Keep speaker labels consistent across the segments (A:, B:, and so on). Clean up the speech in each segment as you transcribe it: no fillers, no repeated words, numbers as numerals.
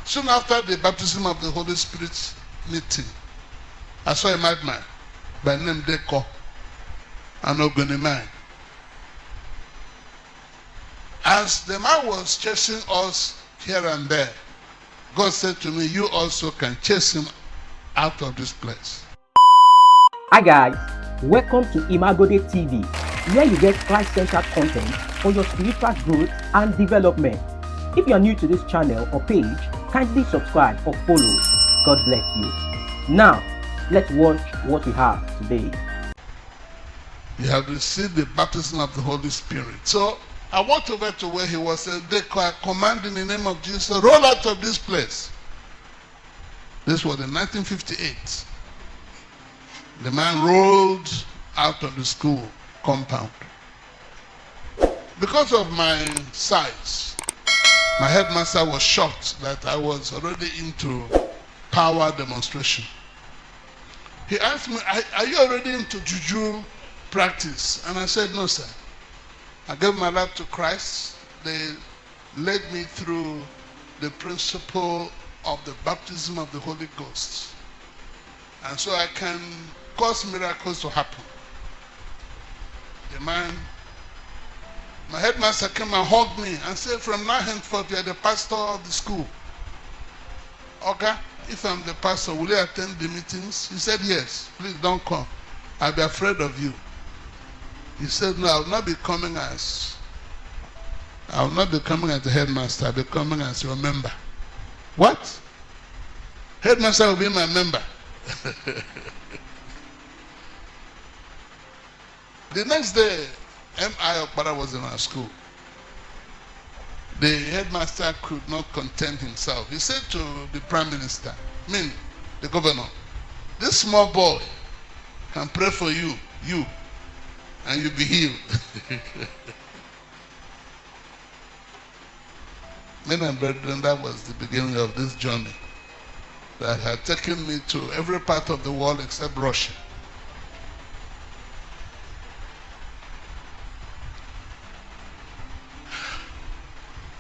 A: Soon after the baptism of the Holy Spirit meeting, I saw a madman by name Deko, an Ogunimai. As the man was chasing us here and there, God said to me, you also can chase him out of this place.
B: Hi guys, welcome to Imagode TV, where you get Christ-centered content for your spiritual growth and development. If you are new to this channel or page, kindly subscribe or follow. God bless you. Now, let's watch what we have today.
A: You have received the baptism of the Holy Spirit. So I walked over to where he was, and they command in the name of Jesus, roll out of this place. This was in 1958. The man rolled out of the school compound. Because of my size, my headmaster was shocked that I was already into power demonstration. He asked me, are you already into juju practice? And I said, no, sir. I gave my life to Christ. They led me through the principle of the baptism of the Holy Ghost. And so I can cause miracles to happen. The man, my headmaster came and hugged me and said, from now henceforth, you are the pastor of the school. Okay, if I'm the pastor, will you attend the meetings? He said, yes, please don't come. I'll be afraid of you. He said, no, I will not be coming as the headmaster. I'll be coming as your member. What? Headmaster will be my member. The next day, Ukpai was in our school. The headmaster could not content himself. He said to the prime minister, the governor, this small boy can pray for you, and you'll be healed. Men and brethren, that was the beginning of this journey that had taken me to every part of the world except Russia.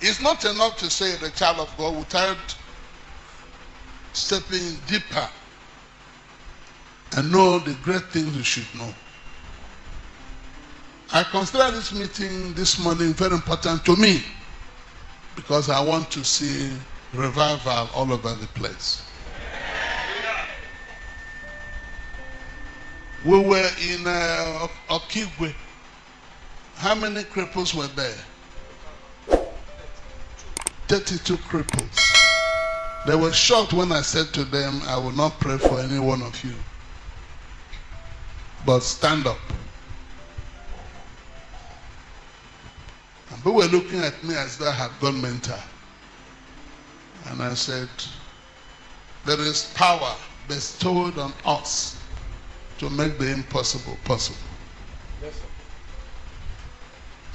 A: It's not enough to say the child of God without stepping deeper and know the great things you should know. I consider this meeting this morning very important to me because I want to see revival all over the place. We were in Ukpai. How many cripples were there? 32 cripples. They were shocked when I said to them, I will not pray for any one of you, but stand up. And they were looking at me as though I had gone mental. And I said, there is power bestowed on us to make the impossible possible. Yes, sir.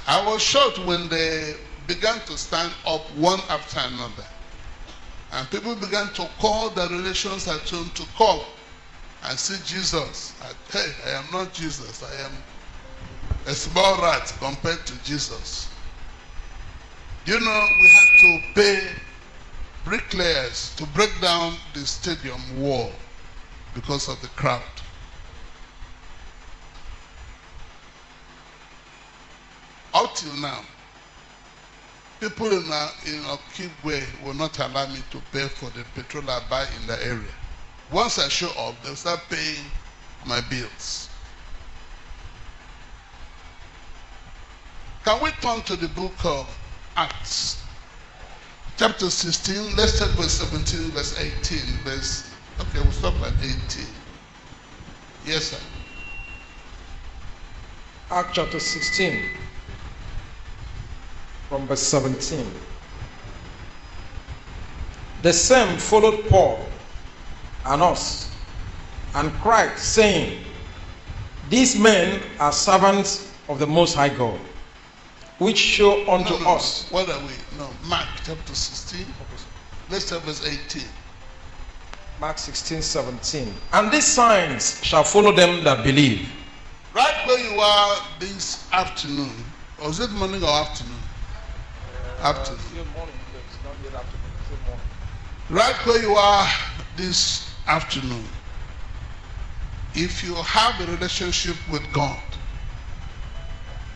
A: I was shocked when they began to stand up one after another. And people began to call their relations at home to come and see Jesus. Hey, I am not Jesus. I am a small rat compared to Jesus. You know, we had to pay bricklayers to break down the stadium wall because of the crowd. Up till now, people in Ukpai will not allow me to pay for the petrol I buy in the area. Once I show up, they'll start paying my bills. Can we turn to the book of Acts? Chapter 16, let's take verse 17, verse 18. Okay, we'll stop at 18. Yes, sir.
C: Acts chapter 16. From verse 17. The same followed Paul and us, and cried, saying, these men are servants of the Most High God, which show unto us.
A: What are we? No, Mark chapter 16. Let's have verse 18.
C: Mark 16, 17. And these signs shall follow them that believe.
A: Right where you are this afternoon, or is it morning or afternoon? Afternoon.
C: Still morning, it's not yet afternoon, still morning.
A: Right where you are this afternoon, if you have a relationship with God,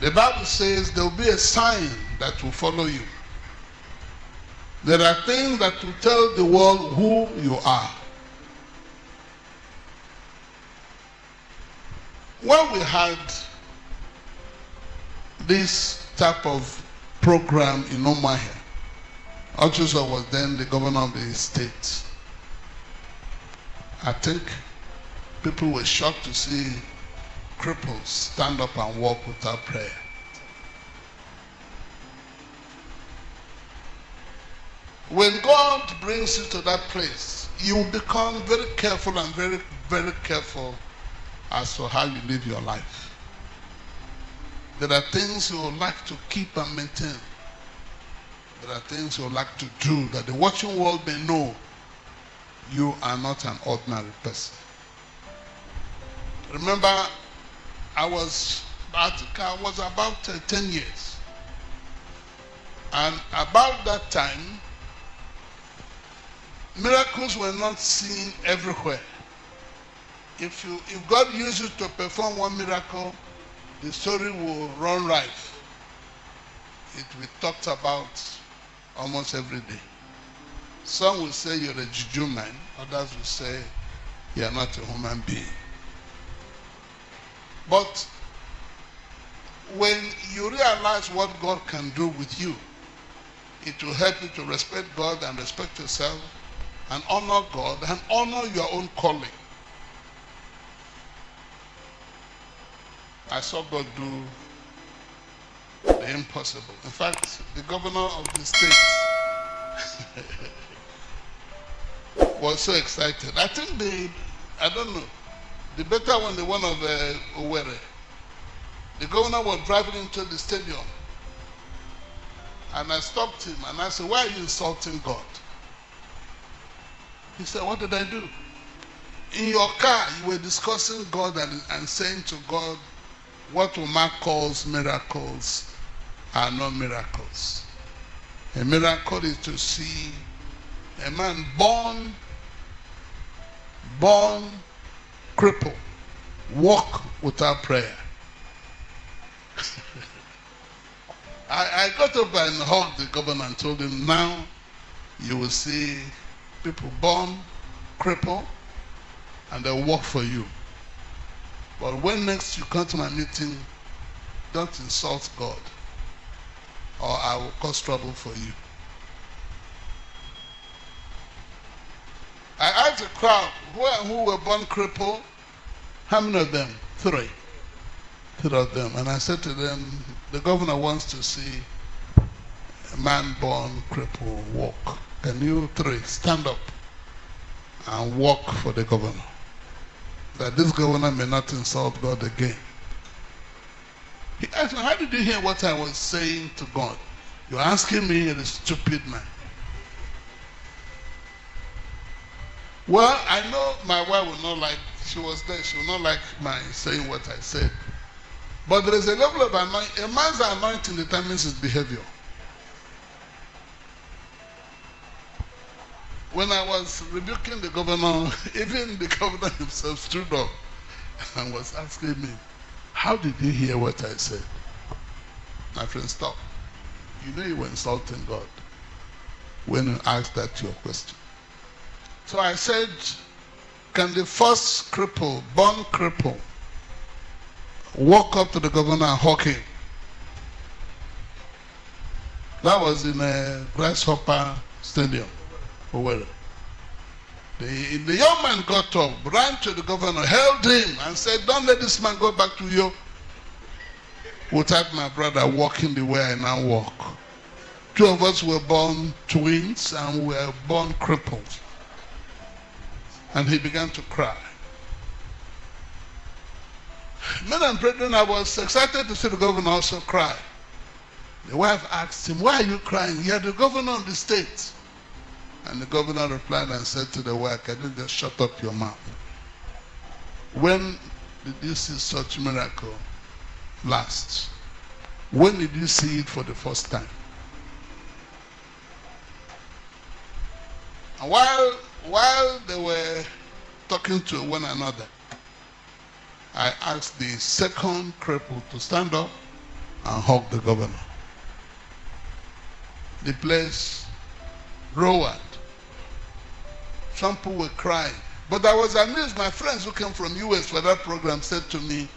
A: the Bible says there will be a sign that will follow you. There are things that will tell the world who you are. When we had this type of program in Umuahia, Ochuso was then the governor of the state. I think people were shocked to see cripples stand up and walk without prayer. When God brings you to that place, you become very careful and very, very careful as to how you live your life. There are things you would like to keep and maintain. There are things you would like to do that the watching world may know you are not an ordinary person. Remember, I was about 10 years. And about that time, miracles were not seen everywhere. If God used you to perform one miracle, the story will run rife. It will be talked about almost every day. Some will say you're a juju man, others will say you're not a human being. But when you realize what God can do with you, it will help you to respect God and respect yourself and honor God and honor your own calling. I saw God do the impossible. In fact, the governor of the state was so excited. I think I don't know, the better one, the one of Owerri. The governor was driving into the stadium. And I stopped him and I said, why are you insulting God? He said, what did I do? In your car, you were discussing God and saying to God, what Mark calls miracles are not miracles. A miracle is to see a man born crippled, walk without prayer. I got up and hugged the governor and told him, now you will see people born crippled and they'll work for you. But when next you come to my meeting, don't insult God or I will cause trouble for you. I asked the crowd, who were born crippled? How many of them? 3. 3 of them. And I said to them, the governor wants to see a man born crippled walk. Can you 3 stand up and walk for the governor? That this governor may not insult God again. He asked me, how did you hear what I was saying to God? You're asking me, a stupid man. Well, I know my wife will not like, she was there, she will not like my saying what I said. But there is a level of anointing. A man's anointing determines his behavior. When I was rebuking the governor, even the governor himself stood up and was asking me, how did you hear what I said? My friend, stop. You know you were insulting God when you asked that your question. So I said, can the first cripple, born cripple, walk up to the governor and hug him? That was in a Grasshopper Stadium. The young man got up, ran to the governor, held him and said, don't let this man go back to you without my brother walking the way I now walk. 2 of us were born twins and were born crippled. And he began to cry. Men and brethren, I was excited to see the governor also cry. The wife asked him, why are you crying? You're the governor of the state. And the governor replied and said to the wife, can you just shut up your mouth? When did you see such miracle last? When did you see it for the first time? And while they were talking to one another, I asked the second cripple to stand up and hug the governor. The place roared. Some people were crying. But I was amazed. My friends who came from US for that program said to me,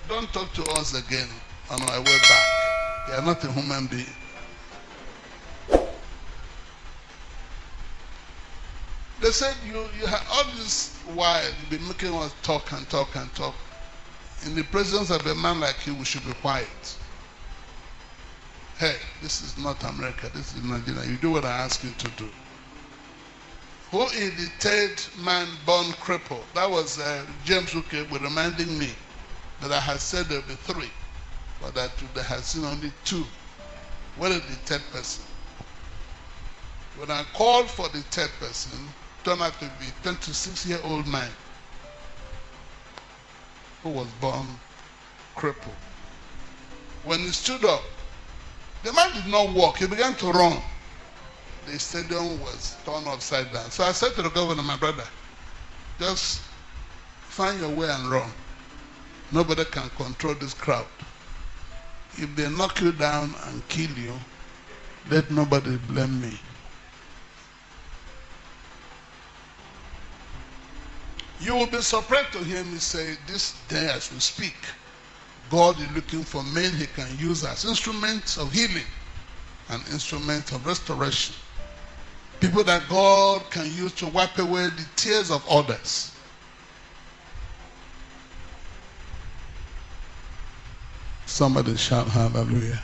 A: don't talk to us again on our way back. You are not a human being. They said you have all this while you've been making us talk and talk and talk. In the presence of a man like you, we should be quiet. Hey, this is not America, this is Nigeria. You do what I ask you to do. Who is the third man born cripple? That was James Ukpai reminding me that I had said there would be three, but that they had seen only two. What is the third person? When I called for the third person, it turned out to be a 26-year-old man who was born crippled. When he stood up, the man did not walk, he began to run. The stadium was turned upside down. So I said to the governor, my brother, just find your way and run. Nobody can control this crowd. If they knock you down and kill you, let nobody blame me. You will be surprised to hear me say this day as we speak, God is looking for men he can use as instruments of healing and instruments of restoration. People that God can use to wipe away the tears of others. Somebody shout hallelujah.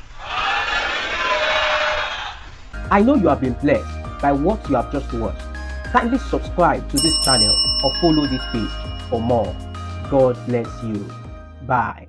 B: I know you have been blessed by what you have just watched. Kindly subscribe to this channel or follow this page for more. God bless you. Bye.